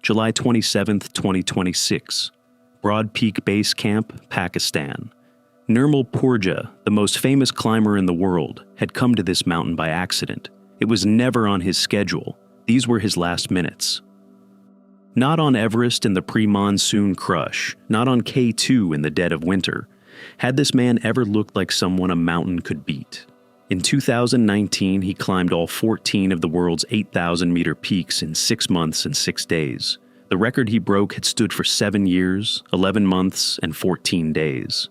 July 27, 2026. Broad Peak Base Camp, Pakistan. Nirmal Purja, the most famous climber in the world, had come to this mountain by accident. It was never on his schedule. These were his last minutes. Not on Everest in the pre-monsoon crush, not on K2 in the dead of winter, had this man ever looked like someone a mountain could beat. In 2019, he climbed all 14 of the world's 8,000-meter peaks in 6 months and 6 days. The record he broke had stood for 7 years, 11 months, and 14 days.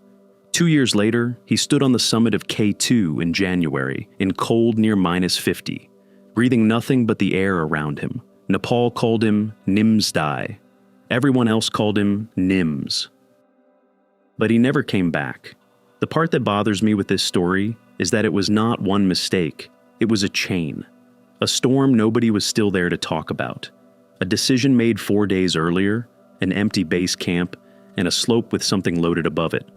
2 years later, he stood on the summit of K2 in January, in cold near -50, breathing nothing but the air around him. Nepal called him Nimsdai. Everyone else called him Nims. But he never came back. The part that bothers me with this story is that it was not one mistake. It was a chain. A storm nobody was still there to talk about. A decision made 4 days earlier, an empty base camp, and a slope with something loaded above it.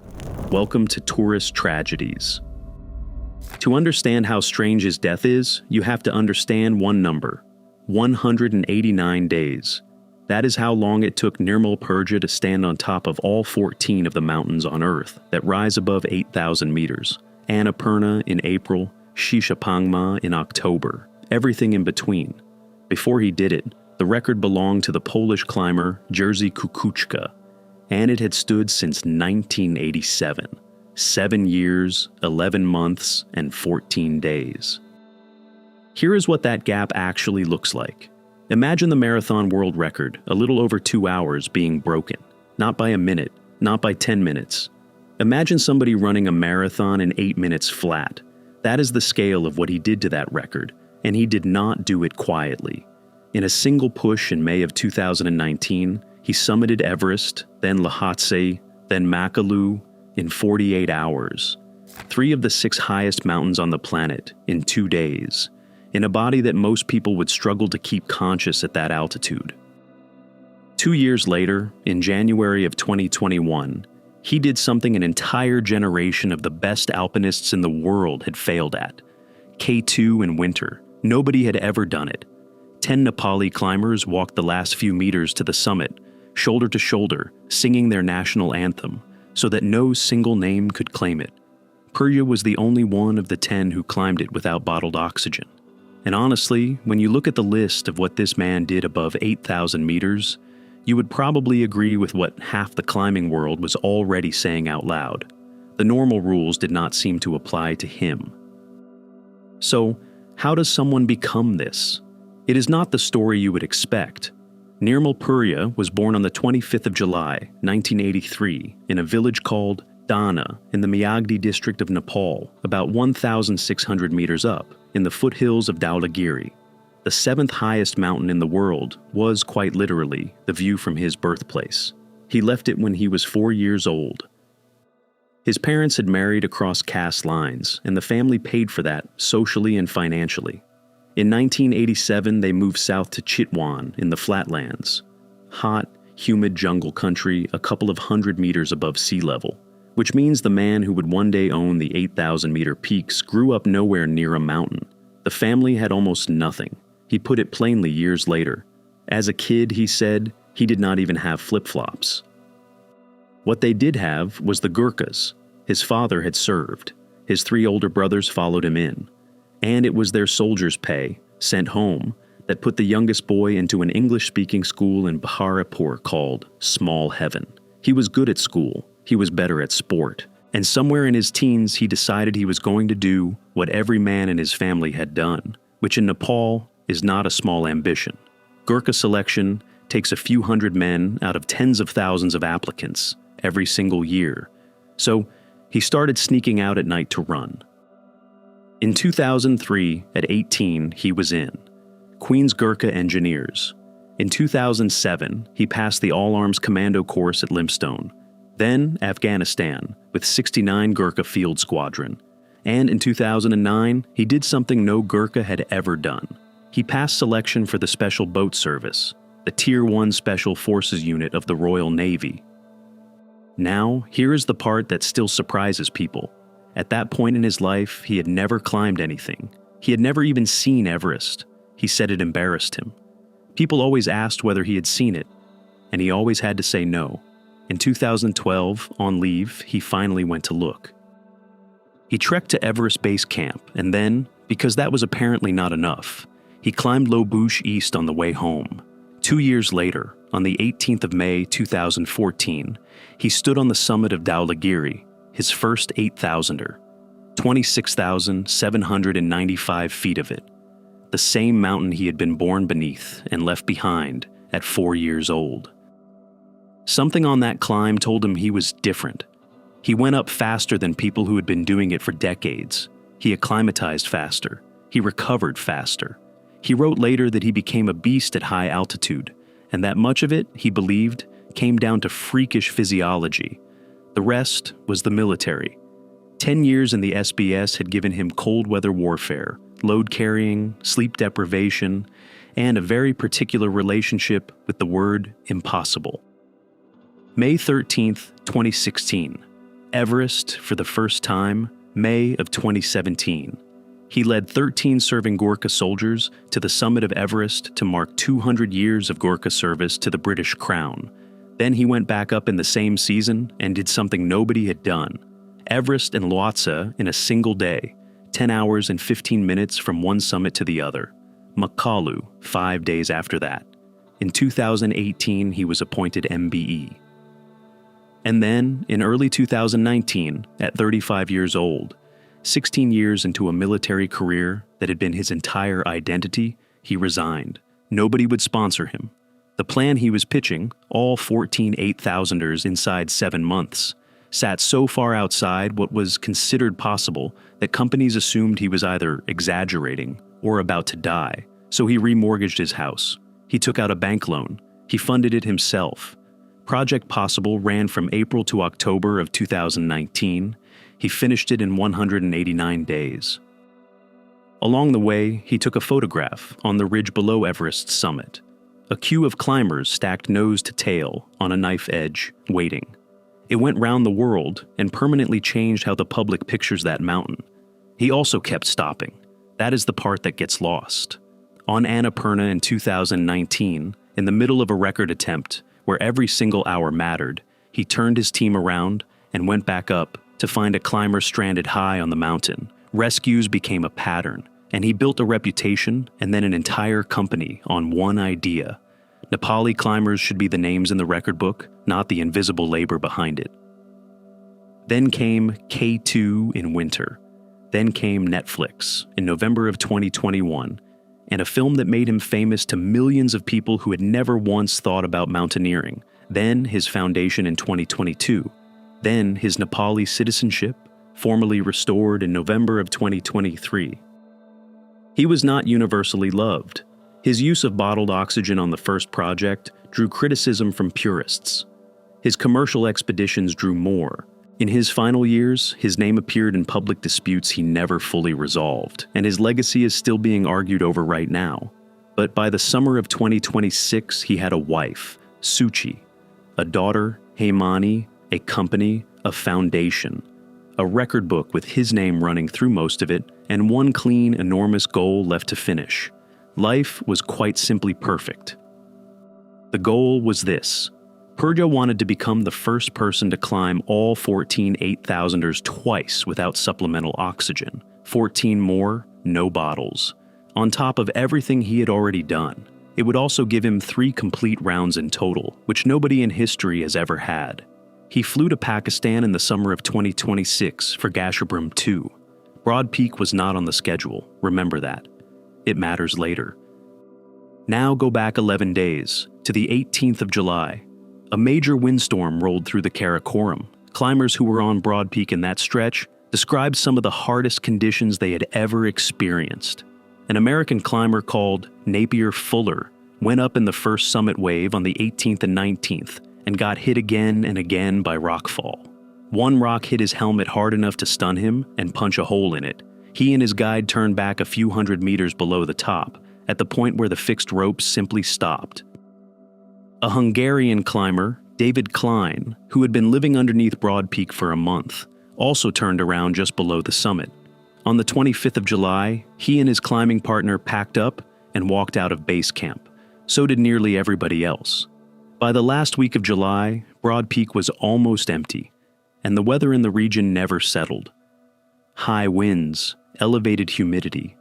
Welcome to Tourist Tragedies. To understand how strange his death is, you have to understand one number: 189 days. That is how long it took Nirmal Purja to stand on top of all 14 of the mountains on Earth that rise above 8,000 meters. Annapurna in April, Shishapangma in October, everything in between. Before he did it, the record belonged to the Polish climber Jerzy Kukuczka, and it had stood since 1987. 7 years, 11 months, and 14 days. Here is what that gap actually looks like. Imagine the marathon world record, a little over 2 hours, being broken. Not by a minute, not by 10 minutes. Imagine somebody running a marathon in 8 minutes flat. That is the scale of what he did to that record, and he did not do it quietly. In a single push in May of 2019, he summited Everest, then Lhotse, then Makalu in 48 hours. 3 of the 6 highest mountains on the planet in 2 days, in a body that most people would struggle to keep conscious at that altitude. 2 years later, in January of 2021, he did something an entire generation of the best alpinists in the world had failed at. K2 in winter. Nobody had ever done it. 10 Nepali climbers walked the last few meters to the summit, shoulder to shoulder, singing their national anthem, so that no single name could claim it. Purja was the only one of the 10 who climbed it without bottled oxygen. And honestly, when you look at the list of what this man did above 8,000 meters, you would probably agree with what half the climbing world was already saying out loud. The normal rules did not seem to apply to him. So, how does someone become this? It is not the story you would expect. Nirmal Purja was born on the 25th of July, 1983, in a village called Dana in the Myagdi district of Nepal, about 1,600 meters up, in the foothills of Dhaulagiri. The 7th highest mountain in the world was, quite literally, the view from his birthplace. He left it when he was 4 years old. His parents had married across caste lines, and the family paid for that socially and financially. In 1987, they moved south to Chitwan in the flatlands. Hot, humid jungle country a couple of 100 meters above sea level, which means the man who would one day own the 8,000-meter peaks grew up nowhere near a mountain. The family had almost nothing. He put it plainly years later. As a kid, he said, he did not even have flip-flops. What they did have was the Gurkhas. His father had served. His 3 older brothers followed him in. And it was their soldier's pay, sent home, that put the youngest boy into an English-speaking school in Baharapur called Small Heaven. He was good at school. He was better at sport. And somewhere in his teens, he decided he was going to do what every man in his family had done, which in Nepal is not a small ambition. Gurkha selection takes a few hundred men out of tens of thousands of applicants every single year. So he started sneaking out at night to run. In 2003, at 18, he was in Queen's Gurkha Engineers. In 2007, he passed the All-Arms Commando course at Limestone. Then Afghanistan with 69 Gurkha Field Squadron. And in 2009, he did something no Gurkha had ever done. He passed selection for the Special Boat Service, the Tier 1 Special Forces unit of the Royal Navy. Now, here is the part that still surprises people. At that point in his life, he had never climbed anything. He had never even seen Everest. He said it embarrassed him. People always asked whether he had seen it, and he always had to say no. In 2012, on leave, he finally went to look. He trekked to Everest Base Camp, and then, because that was apparently not enough, he climbed Low Bouche East on the way home. 2 years later, on the 18th of May 2014, he stood on the summit of Dhaulagiri, his first 8,000er, 26,795 feet of it, the same mountain he had been born beneath and left behind at 4 years old. Something on that climb told him he was different. He went up faster than people who had been doing it for decades. He acclimatized faster. He recovered faster. He wrote later that he became a beast at high altitude, and that much of it, he believed, came down to freakish physiology. The rest was the military. 10 years in the SBS had given him cold weather warfare, load carrying, sleep deprivation, and a very particular relationship with the word impossible. May 13th, 2016. Everest for the first time, May of 2017. He led 13 serving Gurkha soldiers to the summit of Everest to mark 200 years of Gurkha service to the British Crown. Then he went back up in the same season and did something nobody had done. Everest and Lhotse in a single day, 10 hours and 15 minutes from one summit to the other. Makalu 5 days after that. In 2018, he was appointed MBE. And then, in early 2019, at 35 years old, 16 years into a military career that had been his entire identity, he resigned. Nobody would sponsor him. The plan he was pitching, all 14 8,000ers inside 7 months, sat so far outside what was considered possible that companies assumed he was either exaggerating or about to die, so he remortgaged his house. He took out a bank loan. He funded it himself. Project Possible ran from April to October of 2019. He finished it in 189 days. Along the way, he took a photograph on the ridge below Everest's summit. A queue of climbers stacked nose to tail on a knife edge, waiting. It went round the world and permanently changed how the public pictures that mountain. He also kept stopping. That is the part that gets lost. On Annapurna in 2019, in the middle of a record attempt where every single hour mattered, he turned his team around and went back up to find a climber stranded high on the mountain. Rescues became a pattern, and he built a reputation and then an entire company on one idea. Nepali climbers should be the names in the record book, not the invisible labor behind it. Then came K2 in winter. Then came Netflix in November of 2021, and a film that made him famous to millions of people who had never once thought about mountaineering. Then his foundation in 2022. Then his Nepali citizenship, formally restored in November of 2023. He was not universally loved. His use of bottled oxygen on the first project drew criticism from purists. His commercial expeditions drew more. In his final years, his name appeared in public disputes he never fully resolved, and his legacy is still being argued over right now. But by the summer of 2026, he had a wife, Suchi, a daughter, Heimani, a company, a foundation, a record book with his name running through most of it, and one clean, enormous goal left to finish. Life was quite simply perfect. The goal was this. Purja wanted to become the first person to climb all 14 8,000ers twice without supplemental oxygen. 14 more, no bottles. On top of everything he had already done. It would also give him 3 complete rounds in total, which nobody in history has ever had. He flew to Pakistan in the summer of 2026 for Gasherbrum 2. Broad Peak was not on the schedule, remember that. It matters later. Now go back 11 days, to the 18th of July. A major windstorm rolled through the Karakoram. Climbers who were on Broad Peak in that stretch described some of the hardest conditions they had ever experienced. An American climber called Napier Fuller went up in the first summit wave on the 18th and 19th and got hit again and again by rockfall. One rock hit his helmet hard enough to stun him and punch a hole in it. He and his guide turned back a few hundred meters below the top, at the point where the fixed ropes simply stopped. A Hungarian climber, David Klein, who had been living underneath Broad Peak for a month, also turned around just below the summit. On the 25th of July, he and his climbing partner packed up and walked out of base camp. So did nearly everybody else. By the last week of July, Broad Peak was almost empty, and the weather in the region never settled. High winds, elevated humidity,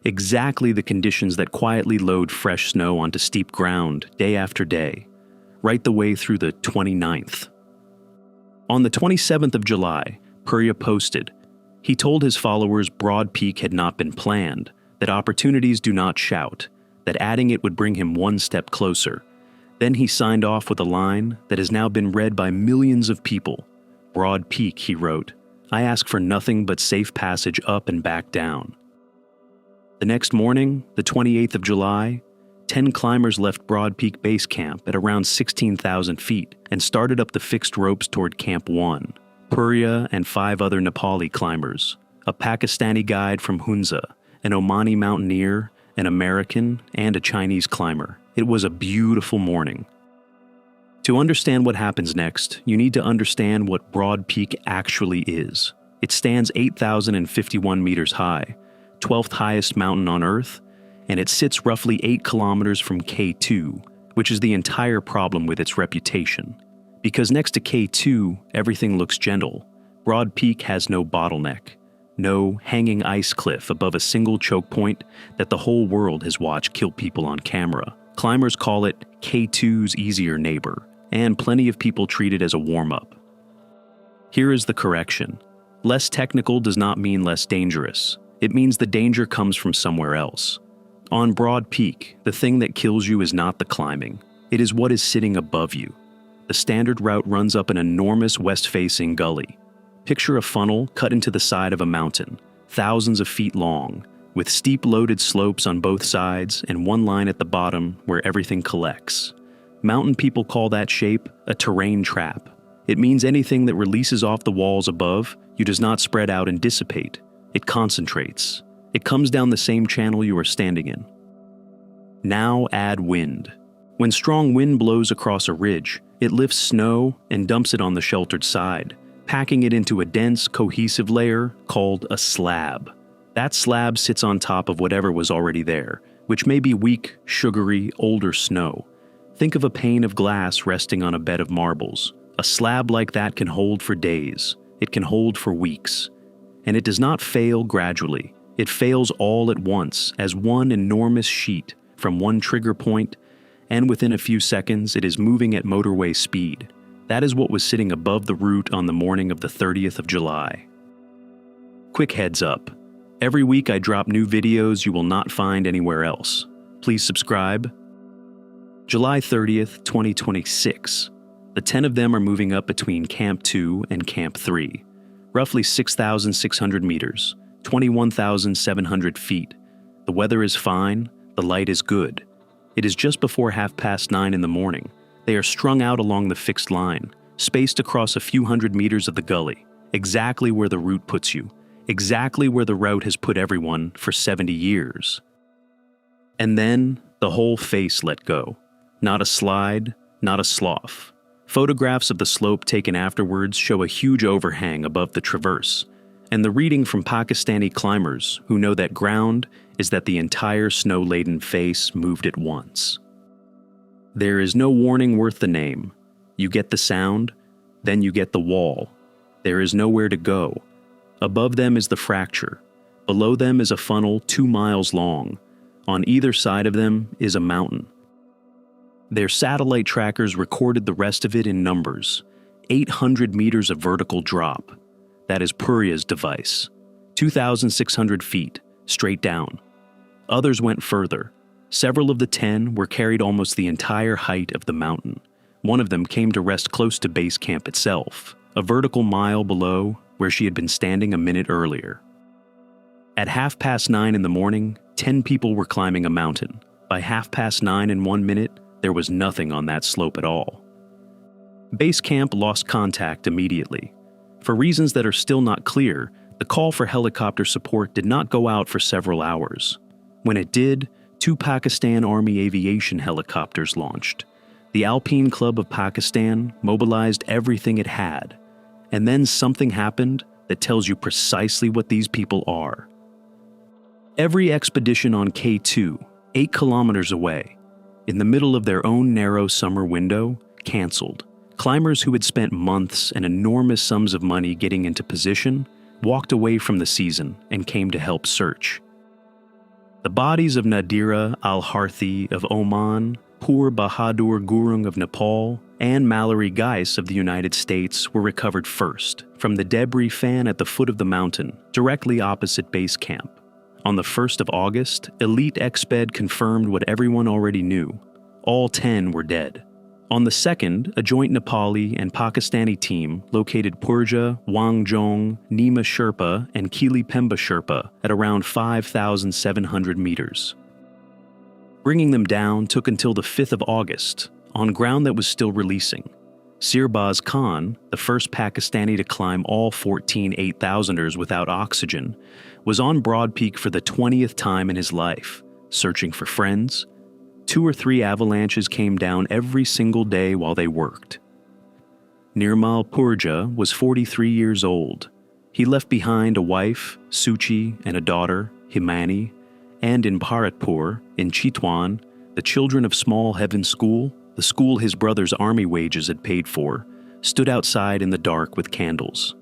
exactly the conditions that quietly load fresh snow onto steep ground day after day, right the way through the 29th. On the 27th of July, Purja posted, he told his followers Broad Peak had not been planned, that opportunities do not shout, that adding it would bring him one step closer. Then he signed off with a line that has now been read by millions of people. Broad Peak, he wrote, I ask for nothing but safe passage up and back down. The next morning, the 28th of July, 10 climbers left Broad Peak Base Camp at around 16,000 feet and started up the fixed ropes toward Camp 1. Purja and 5 other Nepali climbers, a Pakistani guide from Hunza, an Omani mountaineer, an American, and a Chinese climber. It was a beautiful morning. To understand what happens next, you need to understand what Broad Peak actually is. It stands 8,051 meters high, 12th highest mountain on Earth, and it sits roughly 8 kilometers from K2, which is the entire problem with its reputation. Because next to K2, everything looks gentle. Broad Peak has no bottleneck, no hanging ice cliff above a single choke point that the whole world has watched kill people on camera. Climbers call it K2's easier neighbor, and plenty of people treat it as a warm-up. Here is the correction. Less technical does not mean less dangerous. It means the danger comes from somewhere else. On Broad Peak, the thing that kills you is not the climbing. It is what is sitting above you. The standard route runs up an enormous west-facing gully. Picture a funnel cut into the side of a mountain, thousands of feet long, with steep loaded slopes on both sides and one line at the bottom where everything collects. Mountain people call that shape a terrain trap. It means anything that releases off the walls above you does not spread out and dissipate. It concentrates. It comes down the same channel you are standing in. Now add wind. When strong wind blows across a ridge, it lifts snow and dumps it on the sheltered side, packing it into a dense, cohesive layer called a slab. That slab sits on top of whatever was already there, which may be weak, sugary, older snow. Think of a pane of glass resting on a bed of marbles. A slab like that can hold for days. It can hold for weeks. And it does not fail gradually. It fails all at once as one enormous sheet from one trigger point, and within a few seconds it is moving at motorway speed. That is what was sitting above the route on the morning of the 30th of July. Quick heads up. Every week I drop new videos you will not find anywhere else. Please subscribe. July 30th, 2026. The 10 of them are moving up between Camp 2 and Camp 3, roughly 6,600 meters, 21,700 feet. The weather is fine, the light is good. It is just before 9:30 in the morning. They are strung out along the fixed line, spaced across a few hundred meters of the gully, exactly where the route puts you, exactly where the route has put everyone for 70 years. And then, the whole face let go. Not a slide, not a slough. Photographs of the slope taken afterwards show a huge overhang above the traverse, and the reading from Pakistani climbers who know that ground is that the entire snow-laden face moved at once. There is no warning worth the name. You get the sound, then you get the wall. There is nowhere to go. Above them is the fracture. Below them is a funnel 2 miles long. On either side of them is a mountain. Their satellite trackers recorded the rest of it in numbers. 800 meters of vertical drop. That is Purja's device. 2,600 feet, straight down. Others went further. Several of the 10 were carried almost the entire height of the mountain. One of them came to rest close to base camp itself, a vertical mile below where she had been standing a minute earlier. At 9:30 in the morning, 10 people were climbing a mountain. By 9:30 and 1 minute, there was nothing on that slope at all. Base camp lost contact immediately. For reasons that are still not clear, the call for helicopter support did not go out for several hours. When it did, 2 Pakistan Army aviation helicopters launched. The Alpine Club of Pakistan mobilized everything it had. And then something happened that tells you precisely what these people are. Every expedition on K2, 8 kilometers away, in the middle of their own narrow summer window, canceled. Climbers who had spent months and enormous sums of money getting into position walked away from the season and came to help search. The bodies of Nadira al-Harthi of Oman, Pur Bahadur Gurung of Nepal, and Mallory Geis of the United States were recovered first from the debris fan at the foot of the mountain, directly opposite base camp. On the 1st of August, Elite Exped confirmed what everyone already knew. All 10 were dead. On the 2nd, a joint Nepali and Pakistani team located Purja, Wangjong, Nima Sherpa, and Kili Pemba Sherpa at around 5,700 meters. Bringing them down took until the 5th of August, on ground that was still releasing. Sirbaz Khan, the first Pakistani to climb all 14 8,000ers without oxygen, was on Broad Peak for the 20th time in his life, searching for friends. 2 or 3 avalanches came down every single day while they worked. Nirmal Purja was 43 years old. He left behind a wife, Suchi, and a daughter, Himani, and in Bharatpur, in Chitwan, the children of Small Heaven School, the school his brother's army wages had paid for, stood outside in the dark with candles.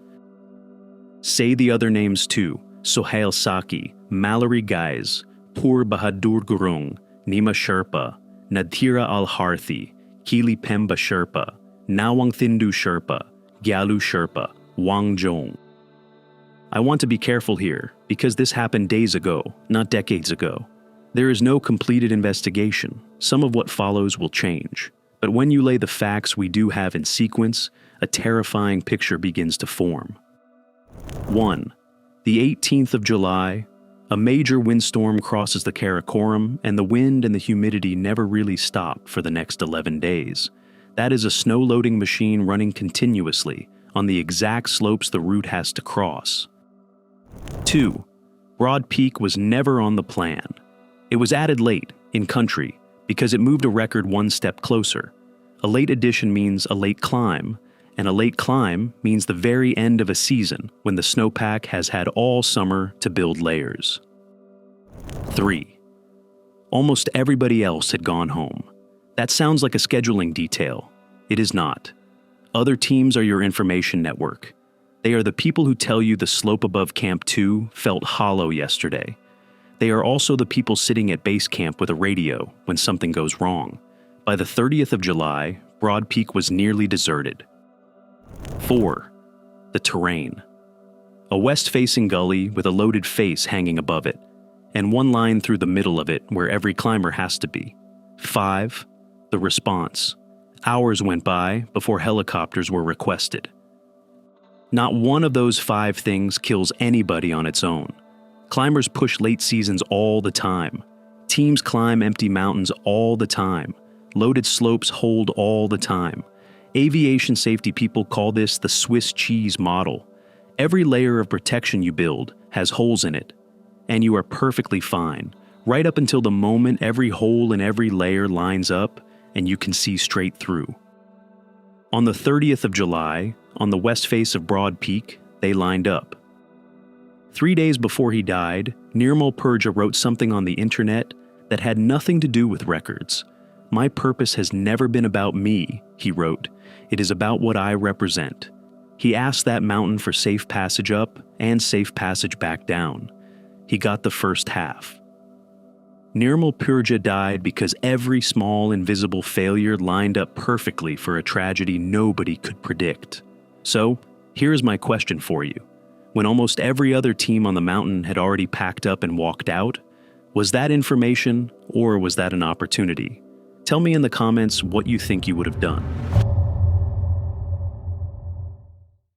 Say the other names too: Sohail Saki, Mallory Geis, Pur Bahadur Gurung, Nima Sherpa, Nadira al-Harthi, Kili Pemba Sherpa, Nawang Thindu Sherpa, Gyalu Sherpa, Wangjong. I want to be careful here, because this happened days ago, not decades ago. There is no completed investigation. Some of what follows will change. But when you lay the facts we do have in sequence, a terrifying picture begins to form. 1. The 18th of July, a major windstorm crosses the Karakoram, and the wind and the humidity never really stop for the next 11 days. That is a snow-loading machine running continuously on the exact slopes the route has to cross. 2. Broad Peak was never on the plan. It was added late, in country, because it moved a record one step closer. A late addition means a late climb, and a late climb means the very end of a season when the snowpack has had all summer to build layers. 3. Almost everybody else had gone home. That sounds like a scheduling detail. It is not. Other teams are your information network. They are the people who tell you the slope above Camp 2 felt hollow yesterday. They are also the people sitting at base camp with a radio when something goes wrong. By the 30th of July, Broad Peak was nearly deserted. 4. The terrain. A west-facing gully with a loaded face hanging above it, and one line through the middle of it where every climber has to be. 5. The response. Hours went by before helicopters were requested. Not one of those 5 things kills anybody on its own. Climbers push late seasons all the time. Teams climb empty mountains all the time. Loaded slopes hold all the time. Aviation safety people call this the Swiss cheese model. Every layer of protection you build has holes in it, and you are perfectly fine, right up until the moment every hole in every layer lines up and you can see straight through. On the 30th of July, on the west face of Broad Peak, they lined up. 3 days before he died, Nirmal Purja wrote something on the internet that had nothing to do with records. "My purpose has never been about me," he wrote. "It is about what I represent." He asked that mountain for safe passage up and safe passage back down. He got the first half. Nirmal Purja died because every small invisible failure lined up perfectly for a tragedy nobody could predict. So, here is my question for you. When almost every other team on the mountain had already packed up and walked out, was that information or was that an opportunity? Tell me in the comments what you think you would have done.